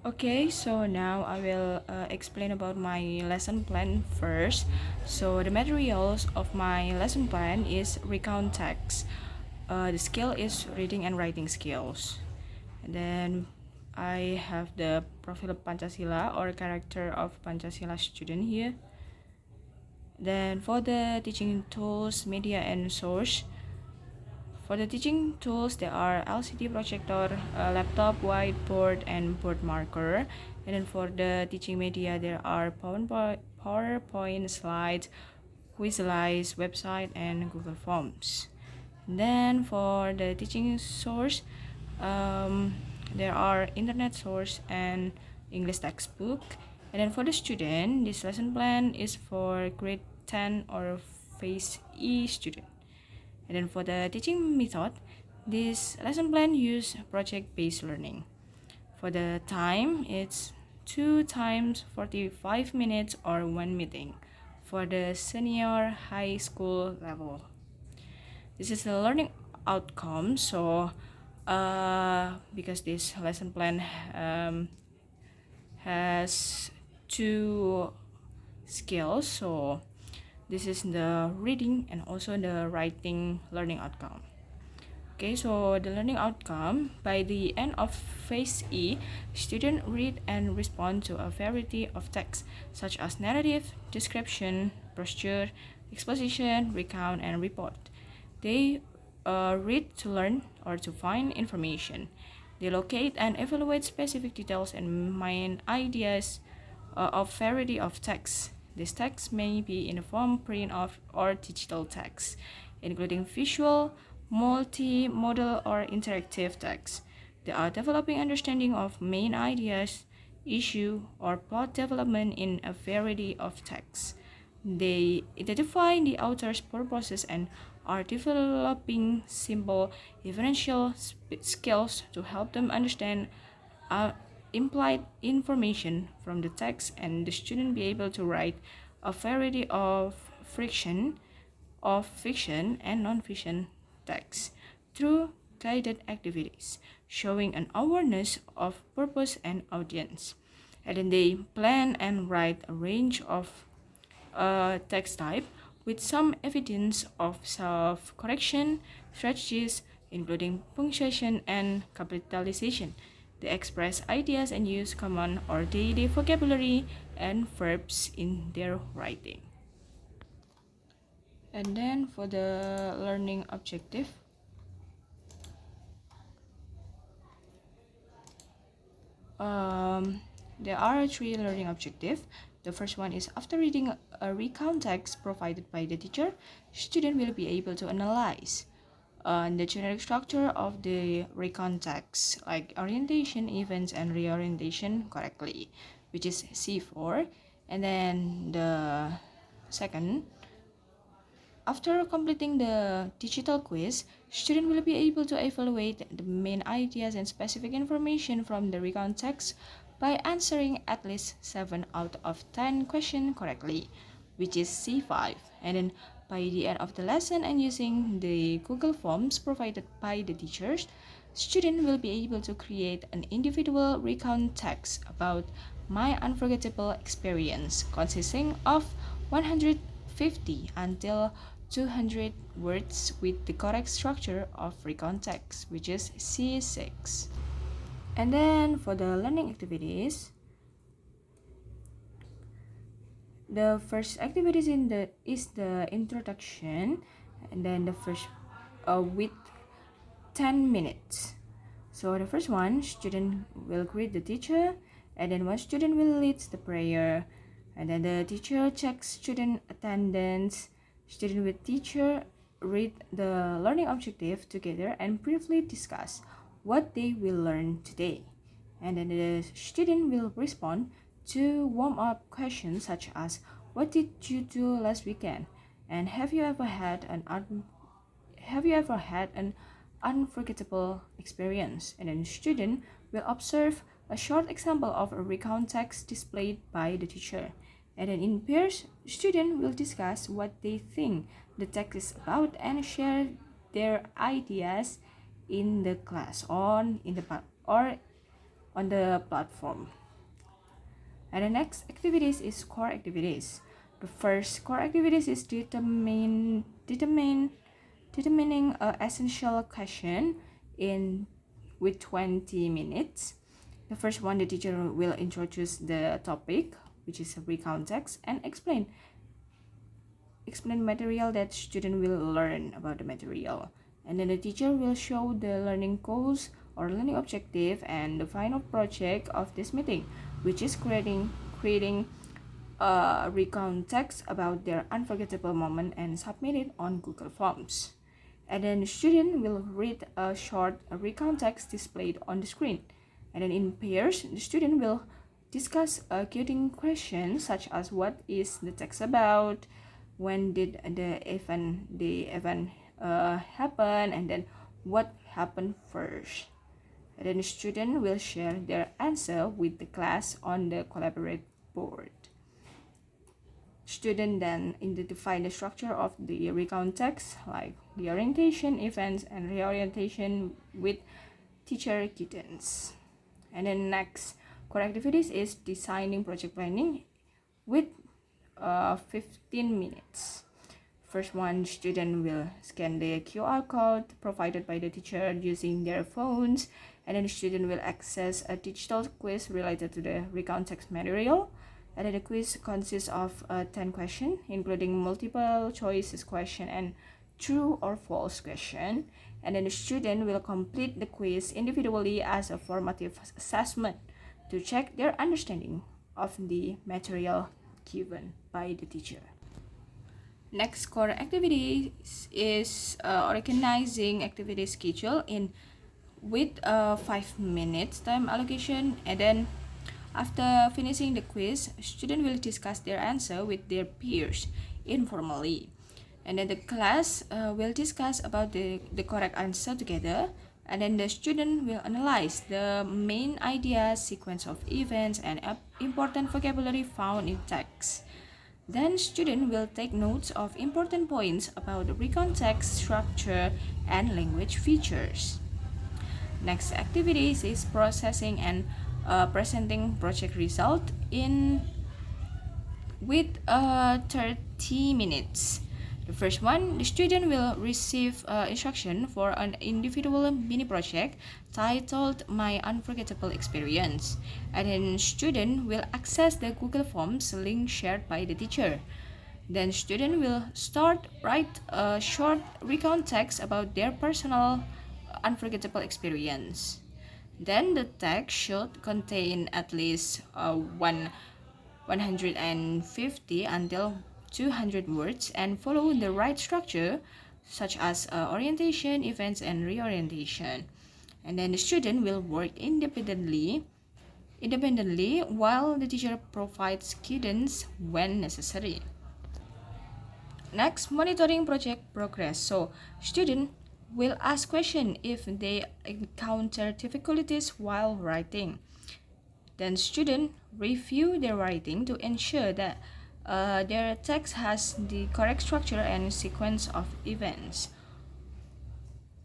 Okay, so now I will explain about my lesson plan first. So the materials of my lesson plan is recount text. The skill is reading and writing skills. And then I have the profile of Pancasila or character of Pancasila student here. Then for the teaching tools, media and source. For the teaching tools, there are LCD projector, laptop, whiteboard, and board marker. And then for the teaching media, there are PowerPoint slides, Quizlize website, and Google Forms. And then for the teaching source, there are internet source and English textbook. And then for the student, this lesson plan is for grade 10 or phase E student. And then for the teaching method, this lesson plan use project-based learning. For the time, it's 2 times 45 minutes or 1 meeting for the senior high school level. This is the learning outcome. So because this lesson plan has 2 skills, so this is the reading and also the writing learning outcome. Okay, so the learning outcome, by the end of phase E, students read and respond to a variety of texts such as narrative, description, brochure, exposition, recount, and report. They read to learn or to find information. They locate and evaluate specific details and main ideas of variety of texts. These texts may be in the form print of or digital text, including visual, multimodal, or interactive text. They are developing understanding of main ideas, issue, or plot development in a variety of texts. They identify the author's purposes and are developing simple inferential skills to help them understand implied information from the text, and the student be able to write a variety of fiction and non-fiction texts through guided activities, showing an awareness of purpose and audience. And then they plan and write a range of text type with some evidence of self-correction strategies, including punctuation and capitalization. They express ideas and use common or daily vocabulary and verbs in their writing. And then for the learning objective, there are 3 learning objectives. The first one is, after reading a recount text provided by the teacher, student will be able to analyze the generic structure of the recount text, like orientation, events, and reorientation correctly, which is C4. And then the second, after completing the digital quiz, student will be able to evaluate the main ideas and specific information from the recount text by answering at least 7 out of 10 questions correctly, which is C5. And then by the end of the lesson and using the Google Forms provided by the teachers, student will be able to create an individual recount text about my unforgettable experience consisting of 150 until 200 words with the correct structure of recount text, which is C6. And then for the learning activities, the first activity is the introduction, and then the first with 10 minutes. So the first one, student will greet the teacher, and then one student will lead the prayer, and then the teacher checks student attendance. Student with teacher read the learning objective together and briefly discuss what they will learn today. And then the student will respond to warm-up questions such as, what did you do last weekend? And have you ever had an unforgettable experience? And then the student will observe a short example of a recount text displayed by the teacher. And then in pairs, students will discuss what they think the text is about and share their ideas in the class or on the platform. And the next activities is core activities. The first core activities is determining a essential question in with 20 minutes. The first one, the teacher will introduce the topic, which is a recount text, and explain material that student will learn about the material. And then the teacher will show the learning goals or learning objective and the final project of this meeting, which is creating a recount text about their unforgettable moment and submit it on Google Forms. And then the student will read a short recount text displayed on the screen. And then in pairs, the student will discuss a coding question such as what is the text about, when did the event happen, and then what happened first. And then the student will share their answer with the class on the collaborate board. Student then identify the structure of the recount text, like the orientation, events, and reorientation with teacher guidance. And then next core activities is designing project planning with 15 minutes. First one, student will scan the QR code provided by the teacher using their phones, and then the student will access a digital quiz related to the recount text material. And then the quiz consists of 10 questions, including multiple choices question and true or false question. And then the student will complete the quiz individually as a formative assessment to check their understanding of the material given by the teacher. Next core activities is organizing activity schedule in with 5 minutes time allocation. And then after finishing the quiz, students will discuss their answer with their peers informally. And then the class will discuss about the correct answer together. And then the student will analyze the main ideas, sequence of events, and important vocabulary found in text. Then student will take notes of important points about the recount text structure and language features. Next activities is processing and presenting project result in with 30 minutes. The first one, the student will receive instruction for an individual mini project titled My Unforgettable Experience. And then student will access the Google Forms link shared by the teacher. Then student will write a short recount text about their personal unforgettable experience. Then the text should contain at least 150 until 200 words and follow the right structure such as orientation, events, and reorientation. And then the student will work independently while the teacher provides guidance when necessary. Next, monitoring project progress. So student will ask questions if they encounter difficulties while writing. Then student review their writing to ensure that their text has the correct structure and sequence of events.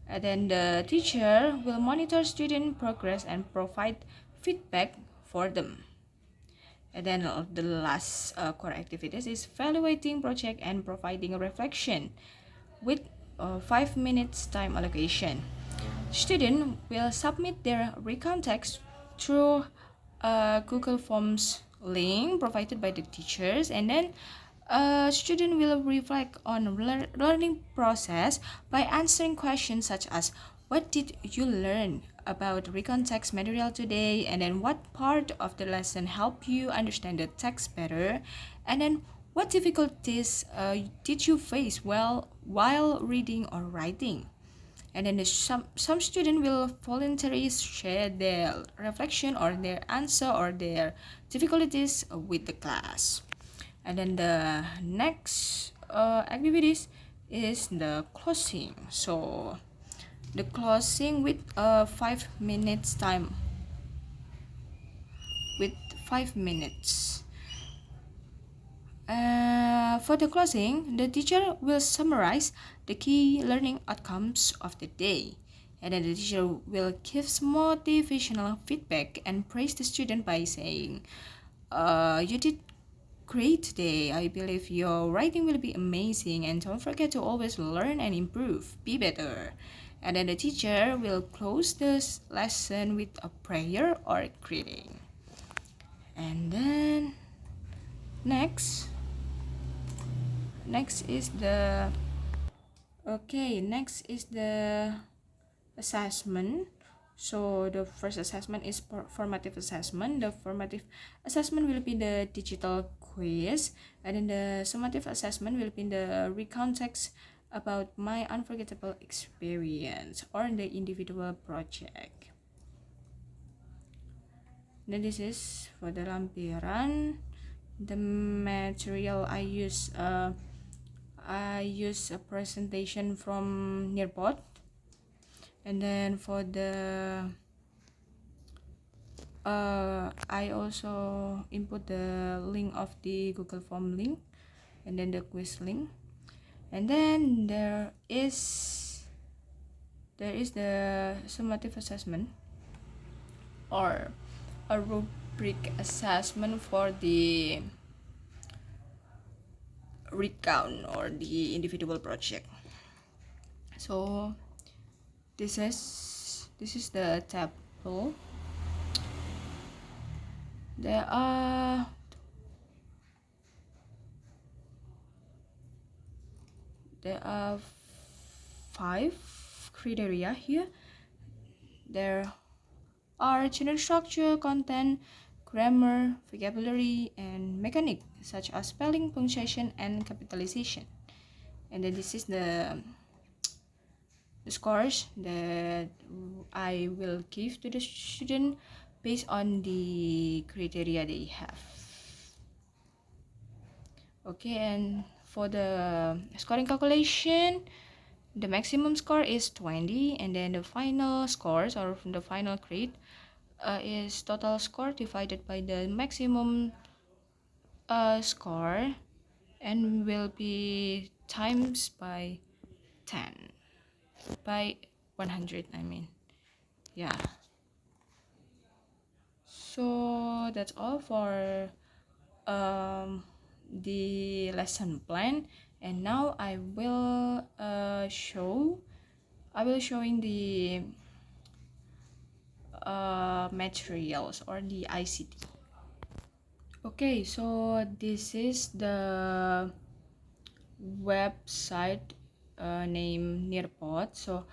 And then the teacher will monitor student progress and provide feedback for them. And then the last core activities is evaluating project and providing a reflection with 5 minutes time allocation. Student will submit their recount text through Google Forms link provided by the teachers, and then student will reflect on learning process by answering questions such as what did you learn about recount text material today, and then what part of the lesson helped you understand the text better, and then what difficulties did you face while reading or writing. And then some students will voluntarily share their reflection or their answer or their difficulties with the class. And then the next activities is the closing. So the closing with 5 minutes time. With 5 minutes. For the closing, the teacher will summarize the key learning outcomes of the day. And then the teacher will give motivational feedback and praise the student by saying, you did great today. I believe your writing will be amazing, and don't forget to always learn and improve. Be better. And then the teacher will close this lesson with a prayer or greeting. And then next is the assessment. So the first assessment is formative assessment. The formative assessment will be the digital quiz, and then the summative assessment will be the recount text about my unforgettable experience or the individual project. Then this is for the lampiran. The material I use a presentation from Nearpod. And then for the I also input the link of the Google Form link, and then the quiz link. And then there is the summative assessment or a rubric assessment for the recount or the individual project. So this is the table. There are five criteria here. There are general structure, content, grammar, vocabulary, and mechanic such as spelling, punctuation, and capitalization. And then this is the scores that I will give to the student based on the criteria they have. Okay, and for the scoring calculation, the maximum score is 20, and then the final scores or the final grade is total score divided by the maximum score, and will be times by 10 by 100, I mean. Yeah, so that's all for the lesson plan. And now I will showing the materials or the ICT. Okay, so this is the website name Nearpod. So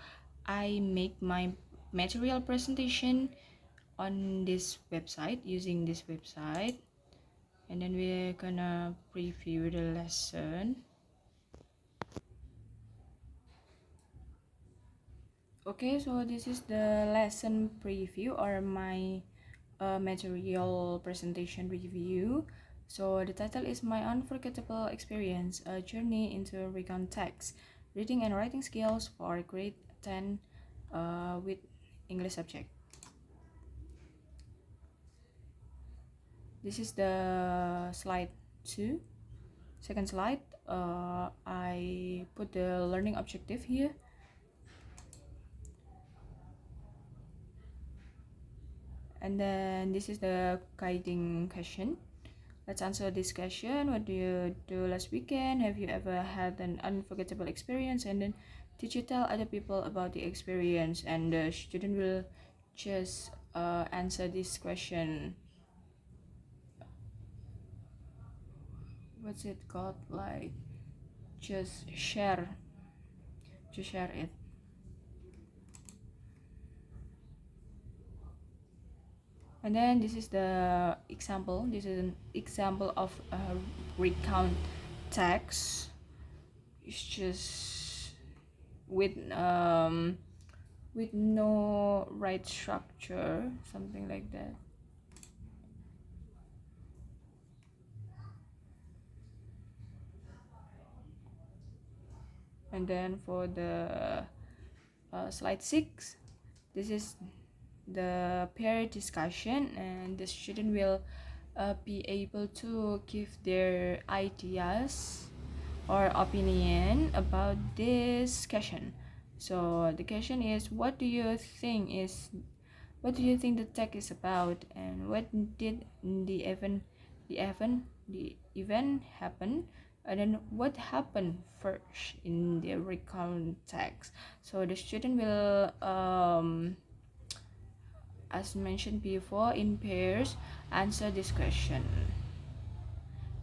I make my material presentation on this website, using this website, and then we're gonna preview the lesson. Okay, so this is the lesson preview or my material presentation review. So the title is My Unforgettable Experience, a Journey into Recount Text, Reading and Writing Skills for Grade 10 with English subject. This is the slide 2. Second slide, I put the learning objective here. And then this is the guiding question. Let's answer this question. What do you do last weekend? Have you ever had an unforgettable experience? And then did you tell other people about the experience? And the student will just answer this question. What's it called? Like just share it. And then this is the example. This is an example of a recount text. It's just with no right structure, something like that. And then for the slide 6, this is the pair discussion, and the student will be able to give their ideas or opinion about this question. So the question is, what do you think the tech is about, and what did the event happen, and then what happened first in the recount text. So the student will as mentioned before, in pairs answer this question,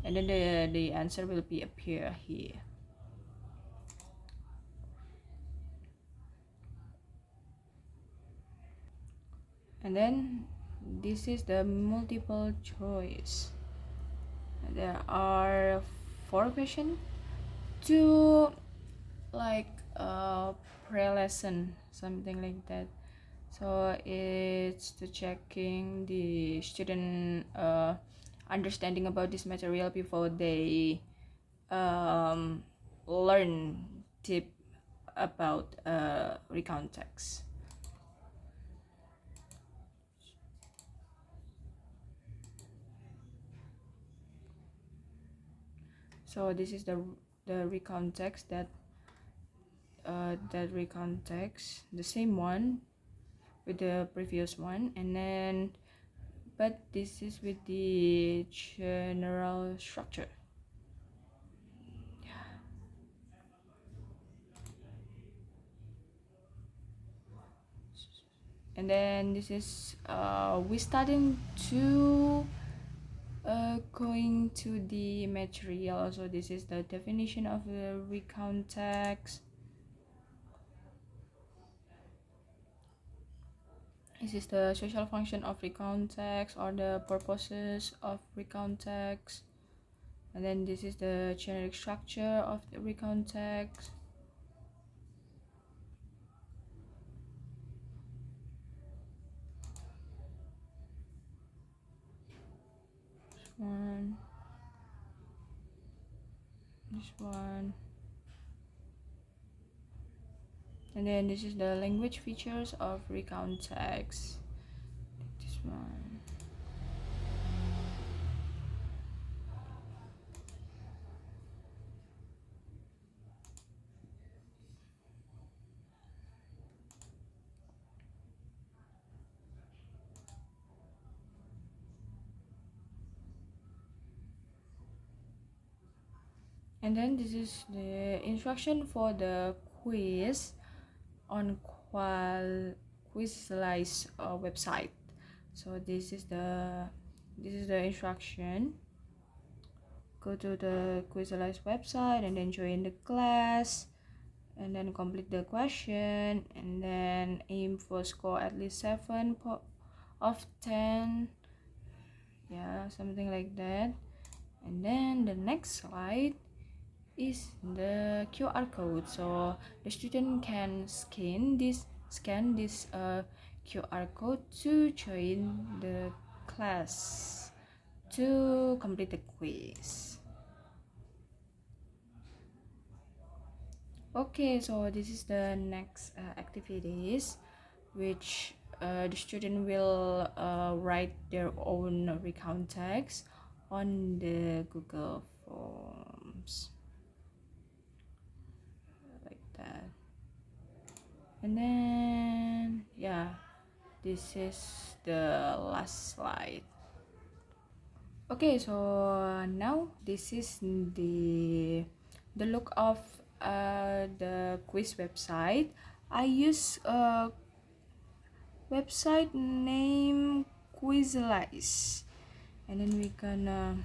and then the answer will be appear here. And then this is the multiple choice. There are 4 questions, 2 like pre-lesson, something like that. So it's to checking the student understanding about this material before they learn deep about recount text. So this is the recount text that recount text, the same one with the previous one, and then but this is with the general structure. And then this is we starting to going to the material. So this is the definition of the recount text. This is the social function of recount text or the purposes of recount text. And then this is the generic structure of the recount text. One, this one, and then this is the language features of recount text. This one. And then this is the instruction for the quiz on Quizlice website. So this is the instruction. Go to the Quizlice website and then join the class, and then complete the question, and then aim for score at least 7 of 10. Yeah, something like that. And then the next slide is the QR code. So the student can scan this QR code to join the class to complete the quiz. Okay, so this is the next activities, which the student will write their own recount text on the Google Forms, like that. And then yeah, this is the last slide. Okay, so now this is the look of the quiz website. I use a website name Quizlice, and then we gonna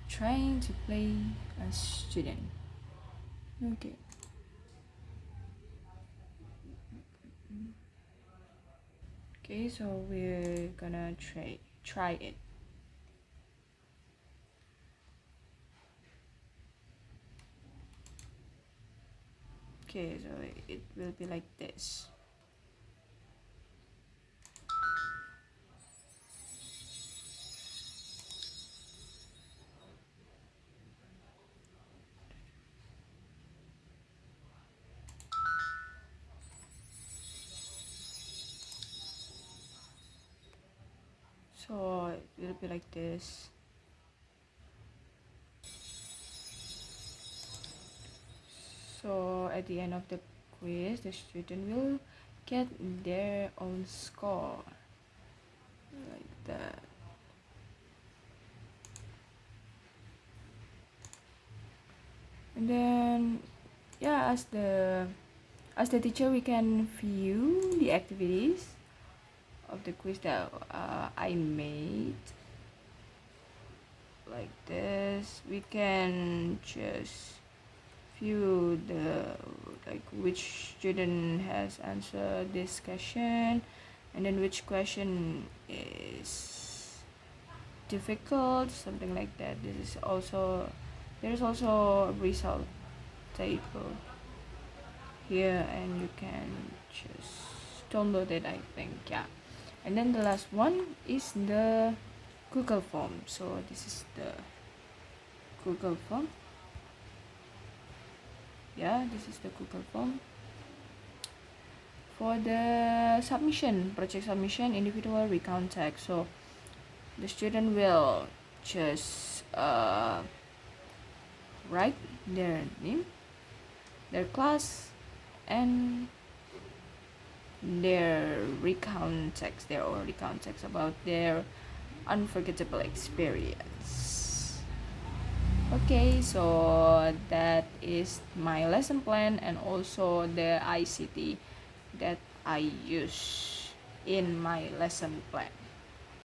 trying to play a student. Okay. Okay, so we're gonna try it. Okay, so it will be like this. So it will be like this. So at the end of the quiz, the student will get their own score like that. And then yeah, as the teacher, we can view the activities of the quiz that I made like this. We can just view the like which student has answered this question, and then which question is difficult, something like that. There's also a result table here, and you can just download it, I think. Yeah. And then the last one is the Google form. So this is the Google form. Yeah, this is the Google form. For the submission, project submission, individual recount text. So the student will just write their name, their class, and their recount text, their own recount text about their unforgettable experience. Okay, so that is my lesson plan and also the ICT that I use in my lesson plan.